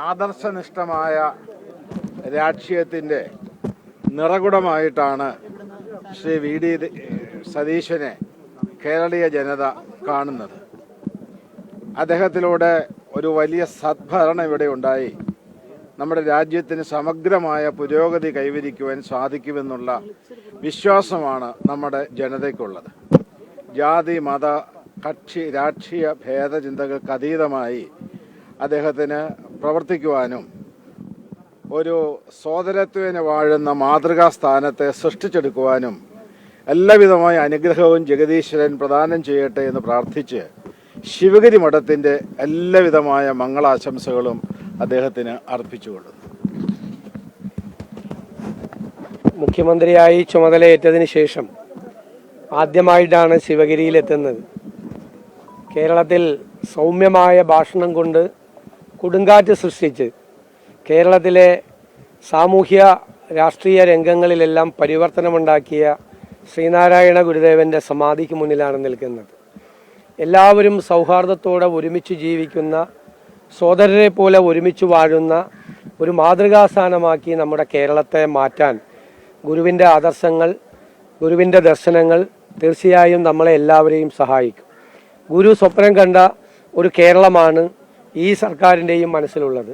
ആദർശനിഷ്ഠമായ രാഷ്ട്രീയത്തിൻ്റെ നിറകുടമായിട്ടാണ് ശ്രീ വി.ഡി. സതീശനെ കേരളീയ ജനത കാണുന്നത്. അദ്ദേഹത്തിലൂടെ ഒരു വലിയ സദ്ഭരണം ഇവിടെ ഉണ്ടായി നമ്മുടെ രാജ്യത്തിന് സമഗ്രമായ പുരോഗതി കൈവരിക്കുവാൻ സാധിക്കുമെന്നുള്ള വിശ്വാസമാണ് നമ്മുടെ ജനതയ്ക്കുള്ളത്. ജാതി മത കക്ഷി രാഷ്ട്രീയ ഭേദചിന്തകൾക്ക് അതീതമായി അദ്ദേഹത്തിന് പ്രവർത്തിക്കുവാനും ഒരു സോദരത്വേന വാഴുന്ന മാതൃകാ സ്ഥാനത്തെ സൃഷ്ടിച്ചെടുക്കുവാനും എല്ലാവിധമായ അനുഗ്രഹവും ജഗദീശ്വരൻ പ്രദാനം ചെയ്യട്ടെ എന്ന് പ്രാർത്ഥിച്ച് ശിവഗിരി മഠത്തിൻ്റെ എല്ലാവിധമായ മംഗളാശംസകളും അദ്ദേഹത്തിന് അർപ്പിച്ചുകൊള്ളുന്നു. മുഖ്യമന്ത്രിയായി ചുമതലയേറ്റതിന് ശേഷം ആദ്യമായിട്ടാണ് ശിവഗിരിയിലെത്തുന്നത്. കേരളത്തിൽ സൗമ്യമായ ഭാഷണം കൊണ്ട് കൊടുങ്കാറ്റ് സൃഷ്ടിച്ച് കേരളത്തിലെ സാമൂഹ്യ രാഷ്ട്രീയ രംഗങ്ങളിലെല്ലാം പരിവർത്തനമുണ്ടാക്കിയ ശ്രീനാരായണ ഗുരുദേവൻ്റെ സമാധിക്ക് മുന്നിലാണ് നിൽക്കുന്നത്. എല്ലാവരും സൗഹാർദ്ദത്തോടെ ഒരുമിച്ച് ജീവിക്കുന്ന, സോദരരെ പോലെ ഒരുമിച്ച് വാഴുന്ന ഒരു മാതൃകാസ്ഥാനമാക്കി നമ്മുടെ കേരളത്തെ മാറ്റാൻ ഗുരുവിൻ്റെ ആദർശങ്ങൾ, ഗുരുവിൻ്റെ ദർശനങ്ങൾ തീർച്ചയായും നമ്മളെ എല്ലാവരെയും സഹായിക്കും. ഗുരു സ്വപ്നം കണ്ട ഒരു കേരളമാണ് ഈ സർക്കാരിൻ്റെയും മനസ്സിലുള്ളത്.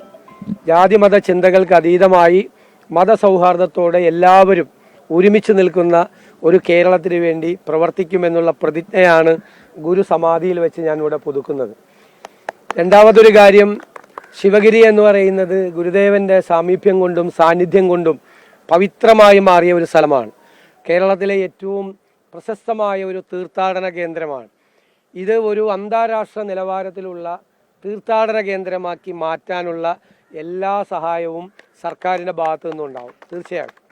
ജാതിമത ചിന്തകൾക്ക് അതീതമായി മതസൗഹാർദ്ദത്തോടെ എല്ലാവരും ഒരുമിച്ച് നിൽക്കുന്ന ഒരു കേരളത്തിന് വേണ്ടി പ്രവർത്തിക്കുമെന്നുള്ള പ്രതിജ്ഞയാണ് ഗുരു സമാധിയിൽ വെച്ച് ഞാനിവിടെ പുതുക്കുന്നത്. രണ്ടാമതൊരു കാര്യം, ശിവഗിരി എന്ന് പറയുന്നത് ഗുരുദേവൻ്റെ സാമീപ്യം കൊണ്ടും സാന്നിധ്യം കൊണ്ടും പവിത്രമായി മാറിയ ഒരു സ്ഥലമാണ്. കേരളത്തിലെ ഏറ്റവും പ്രശസ്തമായ ഒരു തീർത്ഥാടന കേന്ദ്രമാണ്. ഇത് ഒരു അന്താരാഷ്ട്ര നിലവാരത്തിലുള്ള തീർത്ഥാടന കേന്ദ്രമാക്കി മാറ്റാനുള്ള എല്ലാ സഹായവും സർക്കാരിൻ്റെ ഭാഗത്തു നിന്നുണ്ടാവും തീർച്ചയായും.